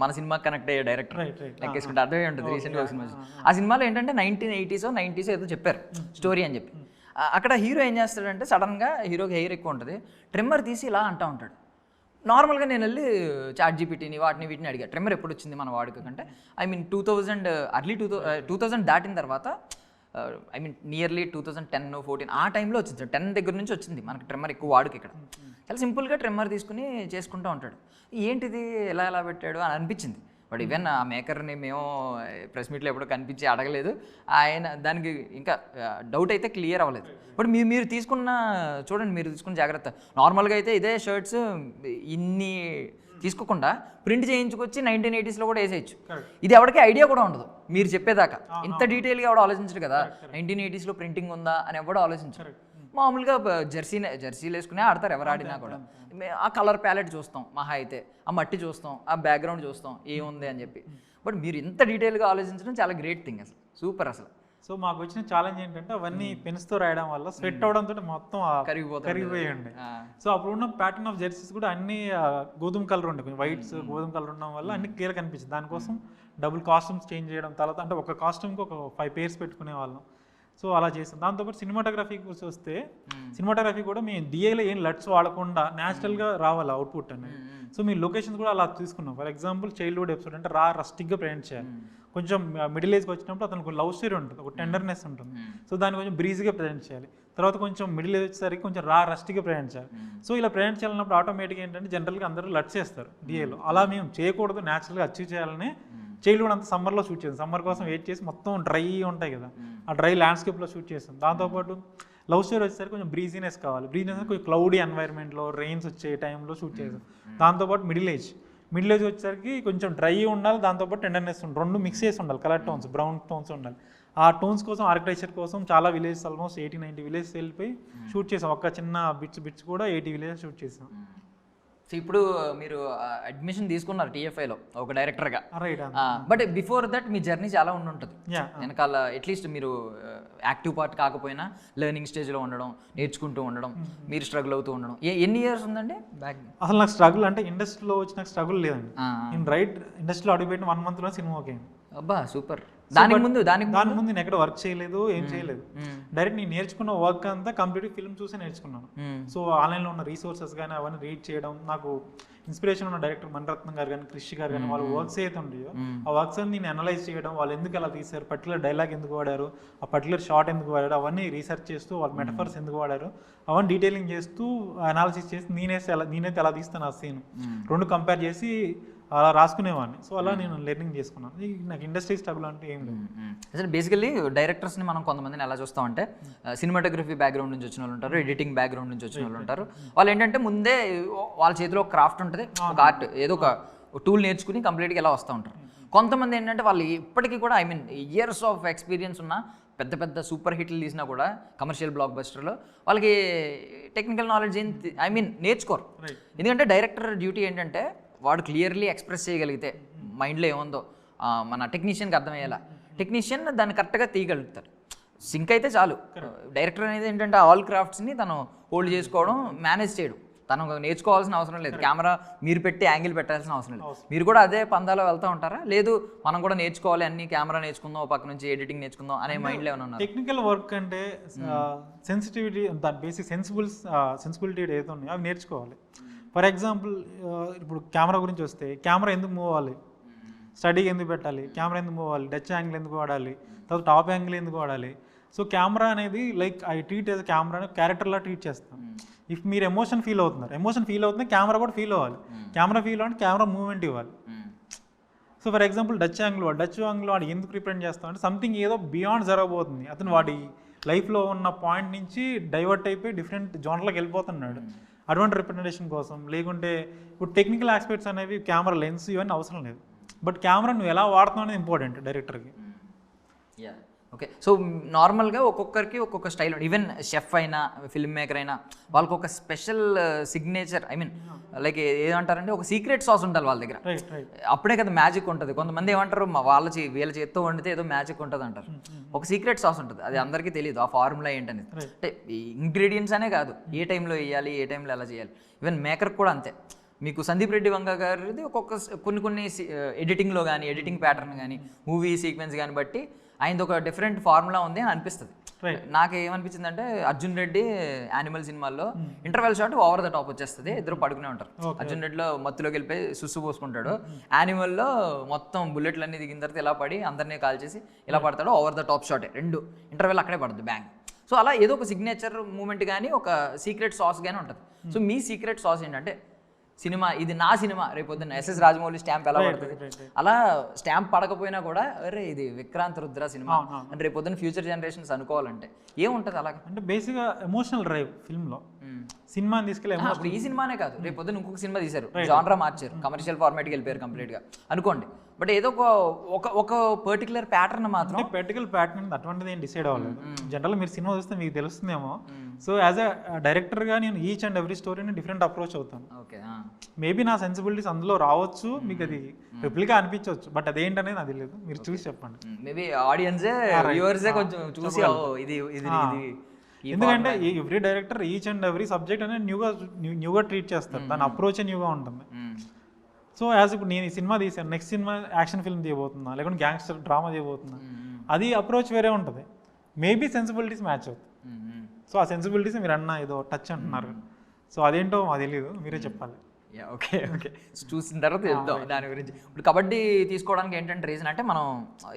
మన సినిమా కనెక్ట్ అయ్యే డైరెక్టర్ లెక్కేసుకుంటే అర్థమే ఉంటుంది. రీసెంట్గా ఒక సినిమా, ఆ సినిమాలో ఏంటంటే 1980s 90s ఏదో చెప్పారు స్టోరీ అని చెప్పి. అక్కడ హీరో ఏం చేస్తాడంటే సడన్గా హీరోకి హెయిర్ ఎక్కువ ఉంటుంది, ట్రిమ్మర్ తీసి ఇలా అంటూ ఉంటాడు. నార్మల్గా నేను వెళ్ళి చాట్ జీపీటీని వీటిని అడిగా, ట్రిమ్మర్ ఎప్పుడు వచ్చింది మన వాడుక కంటే. ఐ మీన్ 2000 దాటిన తర్వాత, ఐ మీన్ నియర్లీ 2010-14 ఆ టైంలో వచ్చింది. 10 దగ్గర నుంచి వచ్చింది మనకి ట్రిమ్మర్ ఎక్కువ వాడుక ఇక్కడ. చాలా సింపుల్గా ట్రిమ్మర్ తీసుకుని చేసుకుంటూ ఉంటాడు. ఏంటిది ఎలా పెట్టాడు అని అనిపించింది. బట్ ఈవెన్ ఆ మేకర్ని మేము ప్రెస్ మీట్లో ఎప్పుడు కనిపించి అడగలేదు. ఆయన దానికి ఇంకా డౌట్ అయితే క్లియర్ అవ్వలేదు. బట్ మీరు తీసుకున్న చూడండి, మీరు తీసుకున్న జాగ్రత్త. నార్మల్గా అయితే ఇదే షర్ట్స్ ఇన్ని తీసుకోకుండా ప్రింట్ చేయించుకొచ్చి 1980sలో కూడా వేసేయచ్చు. ఇది ఎవరికి ఐడియా కూడా ఉండదు మీరు చెప్పేదాకా. ఇంత డీటెయిల్గా ఎవడో ఆలోచించరు కదా, 1980sలో ప్రింటింగ్ ఉందా అని ఎవడో ఆలోచించరు. మామూలుగా జెర్సీలు వేసుకునే ఆడతారు ఎవరు ఆడినా కూడా. ఆ కలర్ ప్యాలెట్ చూస్తాం మహా అయితే, ఆ మట్టి చూస్తాం, ఆ బ్యాక్గ్రౌండ్ చూస్తాం ఏముంది అని చెప్పి. బట్ మీరు ఇంత డీటెయిల్గా ఆలోచించడం చాలా గ్రేట్ థింగ్ అసలు, సూపర్ అసలు. సో మాకు వచ్చిన ఛాలెంజ్ ఏంటంటే అవన్నీ పెన్స్తో రాయడం వల్ల స్వెట్ అవడంతో మొత్తం కరిగిపోయండి. సో అప్పుడున్న ప్యాటర్న్ ఆఫ్ జెర్సీస్ కూడా అన్ని గోధుమ కలర్ ఉండే, కొంచెం వైట్స్ గోధుమ కలర్ ఉండడం వల్ల అన్ని క్లియర్ కనిపించింది. దానికోసం డబుల్ కాస్ట్యూమ్స్ చేంజ్ చేయడం, తర్వాత అంటే ఒక కాస్ట్యూమ్కి ఒక 5 pairs పెట్టుకునే వాళ్ళం. సో అలా చేస్తాం. దాంతోపాటు సినిమాటోగ్రఫీ గురించి వస్తే, సినిమాటోగ్రఫీ కూడా మేము డిఏలో ఏం లట్స్ వాడకుండా న్యాచురల్గా రావాలి అవుట్పుట్ అనేది. సో మీ లొకేషన్స్ కూడా అలా తీసుకున్నాం. ఫర్ ఎగ్జాంపుల్ చైల్డ్హుడ్ ఎపిసోడ్ అంటే రస్టిక్గా ప్రజెంట్ చేయాలి. కొంచెం మిడిల్ ఏజ్కి వచ్చినప్పుడు అతనికి లవ్ స్టోరీ ఉంటుంది, ఒక టెండర్నెస్ ఉంటుంది. సో దాన్ని కొంచెం బ్రీజ్గా ప్రజెంట్ చేయాలి. తర్వాత కొంచెం మిడిల్ ఏజ్ వచ్చేసరికి కొంచెం రస్టిక్గా ప్రజెంట్ చేయాలి. సో ఇలా ప్రజెంట్ చేయాలన్నప్పుడు ఆటోమేటిక్గా ఏంటంటే జనరల్గా అందరూ లట్స్ చేస్తారు డిఏలో. అలా మేము చేయకూడదు, న్యాచురల్గా అచీవ్ చేయాలని చైల్డ్హుడ్ అంతా సమ్మర్లో షూట్ చేసాం. సమ్మర్ కోసం వెయిట్ చేసి మొత్తం డ్రై ఉంటాయి కదా, ఆ డ్రై ల్యాండ్స్కేప్లో షూట్ చేస్తాం. దాంతోపాటు లవ్ స్టోరీ వచ్చేసరికి కొంచెం బ్రీజీనెస్ కావాలి. బ్రీజీనెస్ కొంచెం క్లౌడీ ఎన్వైర్న్మెంట్లో రెయిన్స్ వచ్చే టైంలో షూట్ చేసాం. దాంతోపాటు మిడిల్ ఏజ్ వచ్చేసరికి కొంచెం డ్రై ఉండాలి, దాంతోపాటు టెండర్నెస్ ఉండాలి, రెండు మిక్స్ చేసి ఉండాలి. కలర్ టోన్స్, బ్రౌన్ టోన్స్ ఉండాలి. ఆ టోన్స్ కోసం ఆర్కిటెక్చర్ కోసం చాలా విలేజెస్, ఆల్మోస్ట్ 80-90 విలేజెస్ వెళ్ళిపోయి షూట్ చేసాం. ఒక చిన్న బిట్స్ కూడా 80 విలేజెస్ షూట్ చేసాం. సో ఇప్పుడు మీరు అడ్మిషన్ తీసుకున్నారు టీఎఫ్ఐలో ఒక డైరెక్టర్గా, right. But before that me journey చాలా ఉంటుంది యా. వెనకాల. అట్లీస్ట్ మీరు యాక్టివ్ పార్ట్ కాకపోయినా లెర్నింగ్ స్టేజ్లో ఉండడం, నేర్చుకుంటూ ఉండడం, మీరు స్ట్రగుల్ అవుతూ ఉండడం. ఎన్ని ఇయర్స్ ఉందండి బ్యాక్? అసలు నాకు స్ట్రగుల్ అంటే ఇండస్ట్రీలో వచ్చి నాకు స్ట్రగుల్ లేదండి. నేను రైట్ ఇండస్ట్రీలో అడుగుపెట్టిన 1 monthలో సినిమా ఓకే. అబ్బా సూపర్. దానికి ముందు నేను ఎక్కడ వర్క్ చేయలేదు, ఏం చేయలేదు. డైరెక్ట్ నేను నేర్చుకున్న వర్క్ అంతా కంప్లీట్ ఫిల్మ్ చూసి నేర్చుకున్నాను. సో ఆన్లైన్లో ఉన్న రీసోర్సెస్ కానీ అవన్నీ రీడ్ చేయడం, నాకు ఇన్స్పిరేషన్ ఉన్న డైరెక్టర్ మణిరత్నం గారు కానీ, క్రిష్ గారు కానీ, వాళ్ళ వర్క్స్ అయితే ఉంటాయో ఆ వర్క్స్ అని నేను అనలైజ్ చేయడం, వాళ్ళు ఎందుకు అలా తీశారు, పర్టికులర్ డైలాగ్ ఎందుకు వాడారు, ఆ పర్టికులర్ షాట్ ఎందుకు వాడారు, అవన్నీ రీసెర్చ్ చేస్తూ వాళ్ళ మెటఫర్స్ ఎందుకు వాడారు అవన్నీ డీటెయిలింగ్ చేస్తూ అనాలిసిస్ చేసి నేనైతే ఎలా తీస్తాను ఆ సీన్ 2 కంపేర్ చేసి అలా రాసుకునేవాడిని. సో అలా నేను లెర్నింగ్ చేసుకున్నాను. నాకు ఇండస్ట్రీ స్ట్రగుల్ అంటే ఏం లేదు. అసలు బేసికల్లీ డైరెక్టర్స్ని మనం కొంతమందిని ఎలా చూస్తామంటే సినిమాటోగ్రఫీ బ్యాక్గ్రౌండ్ నుంచి వచ్చిన వాళ్ళు ఉంటారు, ఎడిటింగ్ బ్యాక్గ్రౌండ్ నుంచి వచ్చిన వాళ్ళు ఉంటారు. వాళ్ళు ఏంటంటే ముందే వాళ్ళ చేతిలో ఒక క్రాఫ్ట్ ఉంటుంది, ఒక ఆర్ట్, ఏదో ఒక టూల్ నేర్చుకుని కంప్లీట్గా ఎలా వస్తూ ఉంటారు. కొంతమంది ఏంటంటే వాళ్ళు ఇప్పటికీ కూడా ఇయర్స్ ఆఫ్ ఎక్స్పీరియన్స్ ఉన్న పెద్ద పెద్ద సూపర్ హిట్లు తీసినా కూడా కమర్షియల్ బ్లాక్ బస్టర్లో వాళ్ళకి టెక్నికల్ నాలెడ్జ్ నేర్చుకోరు. ఎందుకంటే డైరెక్టర్ డ్యూటీ ఏంటంటే వాడు క్లియర్లీ ఎక్స్ప్రెస్ చేయగలిగితే మైండ్లో ఏముందో మన టెక్నీషియన్కి అర్థమయ్యేలా టెక్నీషియన్ దాన్ని కరెక్ట్గా తీయగలుగుతారు. సింక్ అయితే చాలు. డైరెక్టర్ అనేది ఏంటంటే ఆల్ క్రాఫ్ట్స్ని తను హోల్డ్ చేసుకోవడం, మేనేజ్ చేయడం, తను నేర్చుకోవాల్సిన అవసరం లేదు. కెమెరా మీరు పెట్టి యాంగిల్ పెట్టాల్సిన అవసరం లేదు. మీరు కూడా అదే పందాలో వెళ్తూ ఉంటారా? లేదు మనం కూడా నేర్చుకోవాలి, అన్ని కెమెరా నేర్చుకుందాం, ఒక పక్క నుంచి ఎడిటింగ్ నేర్చుకుందాం అనే మైండ్లో ఏమైనా ఉన్నారు? టెక్నికల్ వర్క్ అంటే సెన్సిటివిటీ, దాని బేసిక్ సెన్సిబిలిటీ ఏదైతే ఉన్నాయో అవి నేర్చుకోవాలి. ఫర్ ఎగ్జాంపుల్ ఇప్పుడు కెమెరా గురించి వస్తే, కెమెరా ఎందుకు మూవ్ అవ్వాలి, స్టడీకి ఎందుకు పెట్టాలి, కెమెరా ఎందుకు మూవ్ అవ్వాలి, డచ్ యాంగిల్ ఎందుకు వాడాలి, తర్వాత టాప్ యాంగిల్ ఎందుకు వాడాలి. సో కెమెరా అనేది లైక్ ఐ ట్రీట్ యాజ్ కెమెరాని క్యారెక్టర్లా ట్రీట్ చేస్తాం. ఇఫ్ మీరు ఎమోషన్ ఫీల్ అవుతుంది కెమెరా కూడా ఫీల్ అవ్వాలి. కెమెరా ఫీల్ అవ్వాలి, కెమెరా మూవ్మెంట్ ఇవ్వాలి. So for example Dutch angle వాడు ఎందుకు రిప్రజెంట్ చేస్తాం అంటే సంథింగ్ ఏదో బియాండ్ జరగబోతుంది, అతను వాడి లైఫ్లో ఉన్న పాయింట్ నుంచి డైవర్ట్ అయిపోయి డిఫరెంట్ జోన్లోకి వెళ్ళిపోతున్నాడు అటువంటి రిప్రజెంటేషన్ కోసం. లేకుంటే ఇప్పుడు టెక్నికల్ ఆస్పెక్ట్స్ అనేవి కెమెరా లెన్స్ ఇవన్నీ అవసరం లేదు, బట్ కెమెరా నువ్వు ఎలా వాడుతున్నావు అనేది ఇంపార్టెంట్ డైరెక్టర్కి. ఓకే. సో నార్మల్గా ఒక్కొక్కరికి ఒక్కొక్క స్టైల్, ఈవెన్ షెఫ్ అయినా ఫిల్మ్ మేకర్ అయినా వాళ్ళకి ఒక స్పెషల్ సిగ్నేచర్, లైక్ ఏమంటారంటే ఒక సీక్రెట్ సాస్ ఉంటుంది వాళ్ళ దగ్గర. అప్పుడే కదా మ్యాజిక్ ఉంటుంది. కొంతమంది ఏమంటారు వీళ్ళ చేత్తో వండితే ఏదో మ్యాజిక్ ఉంటుంది అంటారు. ఒక సీక్రెట్ సాస్ ఉంటుంది, అది అందరికీ తెలియదు ఆ ఫార్ములా ఏంటనేది. అంటే ఇంగ్రీడియంట్స్ అనే కాదు, ఏ టైంలో వేయాలి, ఏ టైంలో ఎలా చేయాలి. ఈవెన్ మేకర్ కూడా అంతే. మీకు సందీప్ రెడ్డి వంగ గారిది కొన్ని ఎడిటింగ్లో కానీ, ఎడిటింగ్ ప్యాటర్న్ కానీ, మూవీ సీక్వెన్స్ కానీ బట్టి ఆయనది ఒక డిఫరెంట్ ఫార్ములా ఉంది అని అనిపిస్తుంది. నాకు ఏమనిపించింది అంటే అర్జున్ రెడ్డి యానిమల్ సినిమాల్లో interval shot over the top వచ్చేస్తుంది, ఇద్దరు పడుకునే ఉంటారు. అర్జున్ రెడ్డిలో మత్తులోకి వెళ్ళిపోయి సుస్సు పోసుకుంటాడు, యానిమల్లో మొత్తం బుల్లెట్లు అన్ని దిగిన తర్వాత ఇలా పడి అందరినీ కాల్ చేసి ఇలా పడతాడు, ఓవర్ ద టాప్ షాటే, 2 ఇంటర్వెల్ అక్కడే పడుతుంది బ్యాంగ్. సో అలా ఏదో ఒక సిగ్నేచర్ మూమెంట్ కానీ ఒక సీక్రెట్ సాస్ కానీ ఉంటుంది. సో మీ సీక్రెట్ సాస్ ఏంటంటే సినిమా ఇది నా సినిమా, రేపొద్దున ఎస్ఎస్ రాజమౌళి స్టాంప్ ఎలా పడుతుంది అలా స్టాంప్ పడకపోయినా కూడా అరే ఇది విక్రాంత్ రుద్ర సినిమా అంటే రేపొద్దున ఫ్యూచర్ జనరేషన్స్ అనుకోవాలంటే ఏముంటుంది అలాగే? అంటే బేసిక్గా ఎమోషనల్ డ్రైవ్ ఫిల్మ్లో సినిమాని తీసుకెళ్ళి ఇప్పుడు ఈ సినిమానే కాదు, రేపొద్దున ఇంకొక సినిమా తీశారు, జానరా మార్చారు, కమర్షియల్ ఫార్మాట్కి వెళ్ళిపోయారు కంప్లీట్గా అనుకోండి. బట్ ఏదో ఒక పర్టికులర్ ప్యాటర్న్ మాత్రం, పర్టికులర్ ప్యాటర్న్ అటువంటిది ఏం డిసైడ్ అవ్వలేదు. జనరల్ మీరు సినిమా చూస్తే మీకు తెలుస్తుందేమో. సో యాజ్ అ డైరెక్టర్గా నేను ఈచ్ అండ్ ఎవ్రీ స్టోరీని డిఫరెంట్ అప్రోచ్ అవుతాను. ఓకే, మేబీ నా సెన్సిబిలిటీస్ అందులో రావచ్చు, మీకు అది రిప్లికా అనిపించవచ్చు, బట్ అదేంటనేది అది లేదు, మీరు చూసి చెప్పండి. మేబీ ఆడియన్సే వ్యూవర్సే కొంచెం చూసి ఇది ఎందుకంటే every director each and every subject అనేది న్యూగా ట్రీట్ చేస్తారు, దాని అప్రోచ్ న్యూగా ఉంటుంది. సో యాజ్ ఇప్పుడు నేను ఈ సినిమా తీసాను, నెక్స్ట్ సినిమా యాక్షన్ ఫిల్మ్ తీయబోతున్నా, లేకుంటే గ్యాంగ్స్టర్ డ్రామా తీయబోతున్నా, అది అప్రోచ్ వేరే ఉంటుంది. మేబీ సెన్సిబిలిటీస్ మ్యాచ్ అవుతాయి. సో ఆ సెన్సిబిలిటీస్ మీరు అన్న ఏదో టచ్ అంటున్నారు, సో అదేంటో మాకు తెలియదు, మీరే చెప్పాలి. ఓకే చూసిన తర్వాత వెళ్తాం దాని గురించి. ఇప్పుడు కబడ్డీ తీసుకోవడానికి ఏంటంటే రీజన్ అంటే మనం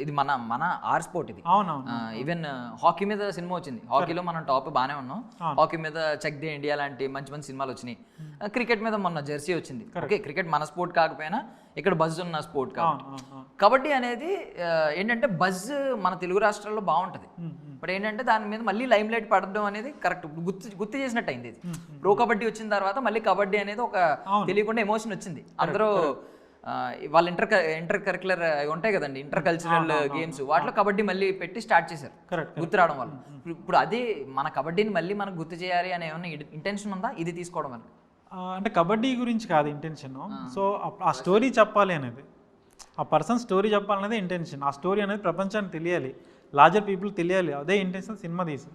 ఇది మన ఆర్ స్పోర్ట్ ఇది. అవునవును. ఈవెన్ హాకీ మీద సినిమా వచ్చింది, హాకీలో మనం టాప్ బాగానే ఉన్నాం, హాకీ మీద చెక్ ది ఇండియా లాంటి మంచి మంచి సినిమాలు వచ్చినాయి. క్రికెట్ మీద మొన్న జెర్సీ వచ్చింది. ఓకే, క్రికెట్ మన స్పోర్ట్ కాకపోయినా ఇక్కడ బజ్ ఉన్న స్పోర్ట్ కాబట్టి కబడ్డీ అనేది ఏంటంటే బజ్ మన తెలుగు రాష్ట్రాల్లో బాగుంటుంది. బట్ ఏంటంటే దాని మీద మళ్ళీ లైమ్ లైట్ పడడం అనేది కరెక్ట్ గుర్తు చేసినట్టు అయింది. ఇది ప్రో కబడ్డీ వచ్చిన తర్వాత మళ్ళీ కబడ్డీ అనేది ఒక తెలియకుండా ఎమోషన్ వచ్చింది. అందరూ వాళ్ళ ఇంటర్ కరిక్యులర్ ఉంటాయి కదండి, ఇంటర్ కల్చరల్ గేమ్స్, వాటిలో కబడ్డీ మళ్ళీ పెట్టి స్టార్ట్ చేశారు గుర్తు రావడం వల్ల. ఇప్పుడు అదే మన కబడ్డీని మళ్ళీ మనకు గుర్తు చేయాలి అనే ఏమన్నా ఇంటెన్షన్ ఉందా ఇది తీసుకోవడం వల్ల? అంటే కబడ్డీ గురించి కాదు ఇంటెన్షన్. సో ఆ స్టోరీ చెప్పాలి అనేది, ఆ పర్సన్ స్టోరీ చెప్పాలనేది ఇంటెన్షన్. ఆ స్టోరీ అనేది ప్రపంచానికి తెలియాలి, లార్జర్ పీపుల్ తెలియాలి, అదే ఇంటెన్షన్ సినిమా తీసి.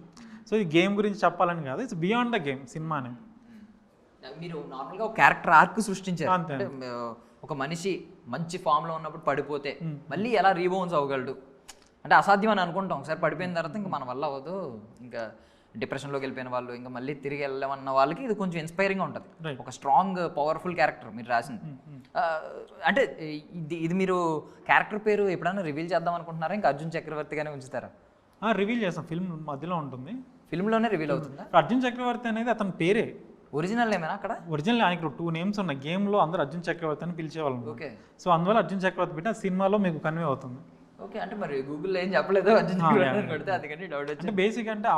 సో ఈ గేమ్ గురించి చెప్పాలని కాదు, it's beyond the game cinema అనేది. మీరు నార్మల్గా ఒక క్యారెక్టర్ ఆర్క్ సృష్టించారు. అంతే. అంటే ఒక మనిషి మంచి ఫామ్లో ఉన్నప్పుడు పడిపోతే మళ్ళీ ఎలా రీబౌన్స్ అవ్వగలడు అంటే అసాధ్యం అని అనుకుంటాం. ఒకసారి పడిపోయిన తర్వాత ఇంకా మన వల్ల అవ్వదు, ఇంకా డిప్రెషన్లోకి వెళ్ళిపోయిన వాళ్ళు ఇంకా మళ్ళీ తిరిగి వెళ్ళమన్న వాళ్ళకి ఇది కొంచెం ఇన్స్పైరింగ్గా ఉంటుంది. ఒక స్ట్రాంగ్ పవర్ఫుల్ క్యారెక్టర్ మీరు రాసింది. అంటే ఇది మీరు క్యారెక్టర్ పేరు ఎప్పుడైనా రివీల్ చేద్దాం అనుకుంటున్నారా, ఇంకా అర్జున్ చక్రవర్తిగానే ఉంచుతారా? రివీల్ చేస్తాం, ఫిల్మ్ మధ్యలో ఉంటుంది, ఫిల్మ్లోనే రివీల్ అవుతుందా? అర్జున్ చక్రవర్తి అనేది అతని పేరే, ఒరిజినల్ ఏమైనా అక్కడ? ఒరిజినల్ ఆయనకు 2 నేమ్స్ ఉన్నాయి. గేమ్లో అందరూ అర్జున్ చక్రవర్తి అని పిలిచేవాళ్ళం. ఓకే. సో అందువల్ల అర్జున్ చక్రవర్తి పెట్టి ఆ సినిమాలో మీకు కన్వే అవుతుంది. ఓకే. అంటే మరి గూగుల్లో ఏం చెప్పలేదు అర్జున్ చక్రవర్తి కొడితే, అందుకని డౌట్ వచ్చింది. అంటే బేసిక్ అంటే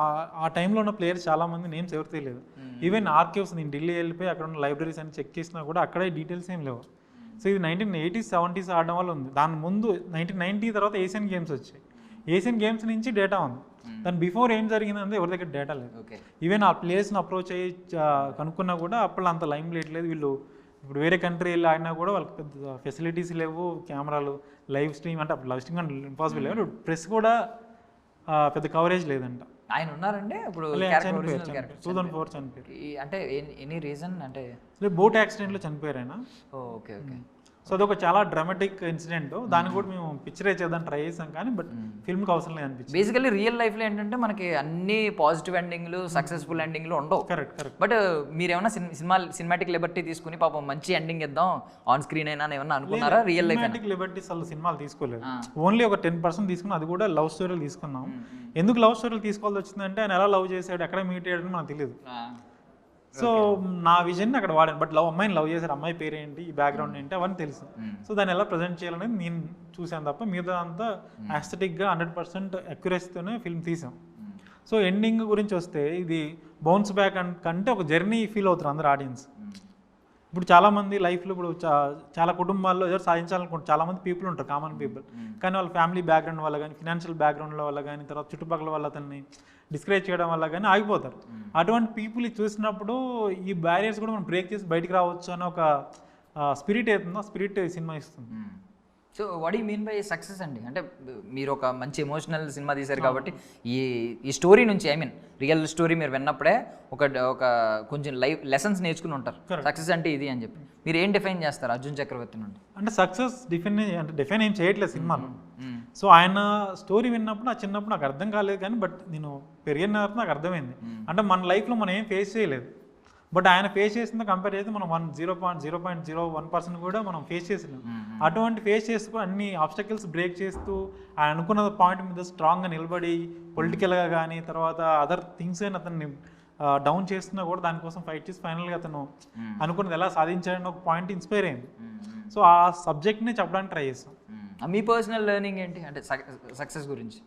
ఆ టైంలో ఉన్న ప్లేయర్స్ చాలా మంది నేమ్స్ ఎవరు తెలియదు. ఈవెన్ ఆర్కైవ్స్ నేను ఢిల్లీ వెళ్ళిపోయి అక్కడ ఉన్న లైబ్రరీస్ అని చెక్ చేసినా కూడా అక్కడే డీటెయిల్స్ ఏం లేవు. సో ఇది 1980s 70s ఆడడం వల్ల ఉంది. దాని ముందు 1990 తర్వాత ఏషియన్ గేమ్స్ వచ్చాయి. ఏషియన్ గేమ్స్ నుంచి డేటా ఉంది, దాని బిఫోర్ ఏం జరిగిందంటే ఎవరి దగ్గర డేటా లేదు. ఈవెన్ ఆ ప్లేయర్స్ని అప్రోచ్ అయ్యి కనుక్కున్నా కూడా అప్పుడు అంత లైమ్ లైట్ లేదు. వీళ్ళు ఇప్పుడు వేరే కంట్రీ వెళ్ళి ఆడినా కూడా వాళ్ళకి పెద్ద ఫెసిలిటీస్ లేవు, కెమెరాలు, లైవ్ స్ట్రీమ్ అంటే అప్పుడు లైవ్ స్ట్రీమ్ అంటే ఇంపాసిబుల్ లేవు, ప్రెస్ కూడా పెద్ద కవరేజ్ లేదంట. ఆయన ఉన్నారంటే ఇప్పుడు 2004 చనిపోయారు. అంటే ఎనీ రీజన్ అంటే బోట్ యాక్సిడెంట్లో చనిపోయారు ఆయన. Okay okay. సో అదొక చాలా డ్రామాటిక్ ఇన్సిడెంట్. దాన్ని కూడా మేము పిక్చరైజ్ చేద్దాం ట్రై చేసాం, కానీ బట్ ఫిల్మ్కి అవసరం లేదు అనిపించింది. బేసికల్లీ రియల్ లైఫ్లో ఏంటంటే మనకి అన్ని పాజిటివ్ ఎండింగ్లు, సక్సెస్ఫుల్ ఎండింగ్లు ఉండవు. Correct correct. బట్ మీరేమన్నా సినిమాటిక్ లిబర్టీ తీసుకుని పాపం మంచి ఎండింగ్ ఇద్దాం ఆన్ స్క్రీన్ అయినా ఏమన్నా అనుకున్నారా? రియల్ లైఫ్ సినిమాటిక్ లిబర్టీస్ అసలు సినిమాలు తీసుకోలేదు, ఓన్లీ ఒక 10% తీసుకున్నాం, అది కూడా లవ్ స్టోరీలు తీసుకున్నాం. ఎందుకు లవ్ స్టోరీలు తీసుకోవాల్సి వచ్చిందంటే ఆయన ఎలా లవ్ చేశాడు, ఎక్కడ మీట్ అయ్యాడని మనకు తెలియదు. సో నా విజన్ అక్కడ వాడాను, బట్ అమ్మాయిని లవ్ చేశారు, అమ్మాయి పేరు ఏంటి, ఈ బ్యాక్గ్రౌండ్ ఏంటి, అవన్నీ తెలుసు. సో దాన్ని ఎలా ప్రజెంట్ చేయాలనేది నేను చూశాను తప్ప మిగతా అంతా యాస్థెటిక్గా 100% అక్యురసీతోనే ఫిల్మ్ తీసాం. సో ఎండింగ్ గురించి వస్తే ఇది బౌన్స్ బ్యాక్ కంటే ఒక జర్నీ ఫీల్ అవుతారు అందరు ఆడియన్స్. ఇప్పుడు చాలామంది లైఫ్లో ఇప్పుడు చాలా కుటుంబాల్లో ఏదో సాధించాలనుకుంటారు, చాలామంది పీపుల్ ఉంటారు, కామన్ పీపుల్, కానీ వాళ్ళ ఫ్యామిలీ బ్యాక్గ్రౌండ్ వల్ల కానీ, ఫినాన్షియల్ బ్యాక్గ్రౌండ్ వల్ల కానీ, తర్వాత చుట్టుపక్కల వల్ల అతన్ని డిస్కరేజ్ చేయడం వల్ల కానీ ఆగిపోతారు. అటువంటి పీపుల్ చూసినప్పుడు ఈ బ్యారియర్స్ కూడా మనం బ్రేక్ చేసి బయటికి రావచ్చు అనే ఒక స్పిరిట్ అవుతుందో, ఆ స్పిరిట్ సినిమా ఇస్తుంది. So what you mean by success అండి? అంటే మీరు ఒక మంచి ఎమోషనల్ సినిమా తీశారు కాబట్టి ఈ స్టోరీ నుంచి, ఐ మీన్ రియల్ స్టోరీ మీరు విన్నప్పుడే ఒక కొంచెం లైఫ్ లెసన్స్ నేర్చుకుని ఉంటారు. సక్సెస్ అంటే ఇది అని చెప్పి మీరు ఏం డిఫైన్ చేస్తారు అర్జున్ చక్రవర్తి నుండి? అంటే సక్సెస్ డిఫైన్ ఏం చేయట్లేదు సినిమాలో. సో ఆయన స్టోరీ విన్నప్పుడు నా చిన్నప్పుడు నాకు అర్థం కాలేదు, కానీ బట్ నేను పెరిగిన తర్వాత నాకు అర్థమైంది. అంటే మన లైఫ్లో మనం ఏం ఫేస్ చేయలేదు, బట్ ఆయన ఫేస్ చేసిందో కంపేర్ చేస్తే మనం 0.01% కూడా మనం ఫేస్ చేసినాం. అటువంటి ఫేస్ చేస్తూ అన్ని ఆబ్స్టకిల్స్ బ్రేక్ చేస్తూ ఆయన అనుకున్న పాయింట్ మీద స్ట్రాంగ్గా నిలబడి పొలిటికల్గా కానీ తర్వాత అదర్ థింగ్స్ అయినా అతన్ని డౌన్ చేస్తున్నా కూడా దానికోసం ఫైట్ చేసి ఫైనల్గా అతను అనుకున్నది ఎలా సాధించాడని ఒక పాయింట్ ఇన్స్పైర్ అయింది. సో ఆ సబ్జెక్ట్ని చెప్పడానికి ట్రై చేస్తాం. మీ పర్సనల్ లెర్నింగ్ ఏంటి అంటే సక్సెస్ గురించి?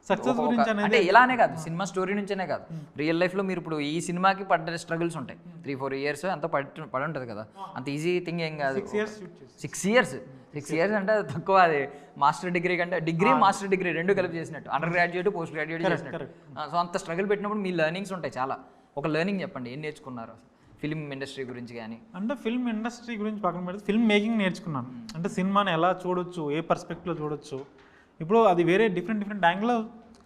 సక్సెస్ గురించి అంటే ఇలానే కాదు, సినిమా స్టోరీ నుంచేనే కాదు, రియల్ లైఫ్లో మీరు ఇప్పుడు ఈ సినిమాకి పడ్డ స్ట్రగుల్స్ ఉంటాయి, 3-4 years అంతా పడి ఉంటుంది కదా, అంత ఈజీ థింగ్ ఏం కాదు. 6 years అంటే తక్కువ, అది మాస్టర్ డిగ్రీ కంటే మాస్టర్ డిగ్రీ రెండు కలిపి చేసినట్టు, అండర్ గ్రాడ్యుయేట్ పోస్ట్ గ్రాడ్యుయేట్ చేసినట్టు. సో అంత స్ట్రగుల్ పెట్టినప్పుడు మీ లెర్నింగ్స్ ఉంటాయి చాలా. ఒక లెర్నింగ్ చెప్పండి, ఏం నేర్చుకున్నారు ఫిల్మ్ ఇండస్ట్రీ గురించి? కానీ అంటే ఫిల్మ్ ఇండస్ట్రీ గురించి పక్కన పెడితే ఫిల్మ్ మేకింగ్ నేర్చుకున్నాను. అంటే సినిమాని ఎలా చూడొచ్చు, ఏ పర్స్పెక్టివ్లో చూడొచ్చు, ఇప్పుడు అది వేరే డిఫరెంట్ యాంగిల్లో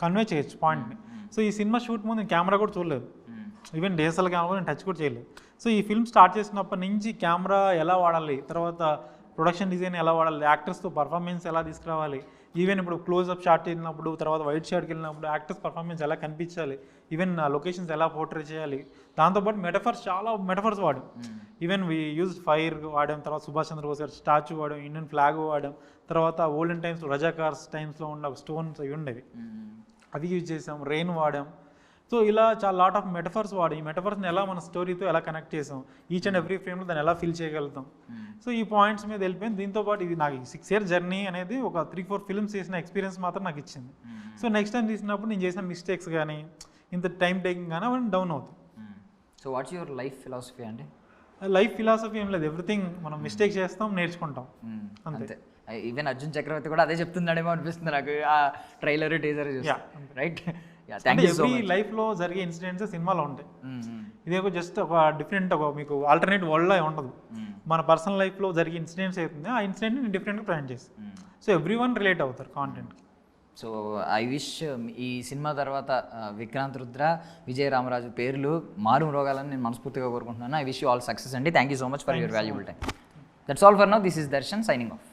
కన్వే చేయొచ్చు పాయింట్ని. సో ఈ సినిమా షూట్ ముందు నేను కెమెరా కూడా చూడలేదు, ఈవెన్ డిఎస్ఎల్ కెమెరా నేను టచ్ కూడా చేయలేదు. సో ఈ ఫిల్మ్ స్టార్ట్ చేసినప్పటి నుంచి కెమెరా ఎలా వాడాలి, తర్వాత ప్రొడక్షన్ డిజైన్ ఎలా వాడాలి, యాక్టర్స్తో పర్ఫార్మెన్స్ ఎలా తీసుకురావాలి, ఈవెన్ ఇప్పుడు క్లోజ్అప్ షాట్ వెళ్ళినప్పుడు, తర్వాత వైట్ షాట్కి వెళ్ళినప్పుడు యాక్టర్స్ పర్ఫార్మెన్స్ ఎలా కనిపించాలి, ఈవెన్ లొకేషన్స్ ఎలా పోర్ట్రే చేయాలి, దాంతోపాటు చాలా మెటఫర్స్ వాడాం. ఈవెన్ వీ యూజ్ ఫైర్ వాడాం, తర్వాత సుభాష్ చంద్రబోస్ గారు స్టాచ్యూ వాడాం, ఇండియన్ ఫ్లాగ్ వాడాం, తర్వాత ఓల్డెన్ టైమ్స్ రజాకార్స్ టైమ్స్లో ఉన్న స్టోన్స్ అవి ఉండేవి, అది యూజ్ చేసాం, రెయిన్ వాడాం. సో ఇలా చాలా లాట్ ఆఫ్ మెటఫర్స్ వాడి ఈ మెటఫర్స్ని ఎలా మన స్టోరీతో ఎలా కనెక్ట్ చేసాం, ఈచ్ అండ్ ఎవ్రీ ఫ్రేమ్లో దాన్ని ఎలా ఫీల్ చేయగలుగుతాం. సో ఈ పాయింట్స్ మీద వెళ్ళిపోయింది. దీంతోపాటు ఇది నాకు 6 years జర్నీ అనేది ఒక 3-4 ఫిల్మ్స్ చేసిన ఎక్స్పీరియన్స్ మాత్రం నాకు ఇచ్చింది. సో నెక్స్ట్ టైం తీసినప్పుడు నేను చేసిన మిస్టేక్స్ కానీ ఇంత టైం టేకింగ్ కానీ అవన్నీ డౌన్ అవుతాయి. So what's your life philosophy అండి? లైఫ్ ఫిలాసఫీ ఏం లేదు, ఎవ్రీథింగ్ మనం మిస్టేక్ చేస్తాం, నేర్చుకుంటాం, అంతే. ఈవెన్ అర్జున్ చక్రవర్తి కూడా అదే చెప్తున్నాడేమో అనిపిస్తుంది నాకు, ఆ ట్రైలర్ టీజర్ చూసి, right? Thank you so every much. లైఫ్లో జరిగే ఇన్సిడెంట్స్ సినిమాలో ఉంటాయి. ఇది ఒక జస్ట్ ఒక డిఫరెంట్ ఒక మీకు ఆల్టర్నేట్ వరల్డ్లో ఉండదు. మన పర్సనల్ లైఫ్లో జరిగే ఇన్సిడెంట్స్ అవుతుంది, ఆ ఇన్సిడెంట్ని నేను డిఫరెంట్గా ప్రజెంట్ చేస్తాను. సో ఎవ్రీ వన్ రిలేట్ అవుతారు కాంటెంట్కి. సో ఐ విష్ ఈ సినిమా తర్వాత విక్రాంత్ రుద్ర, విజయ్ రామరాజు పేర్లు మారు మ్రోగాలని నేను మనస్ఫూర్తిగా కోరుకుంటున్నాను. I wish you all success అండి. Thank you so much for your valuable time. That's all for now. This is Darshan signing of.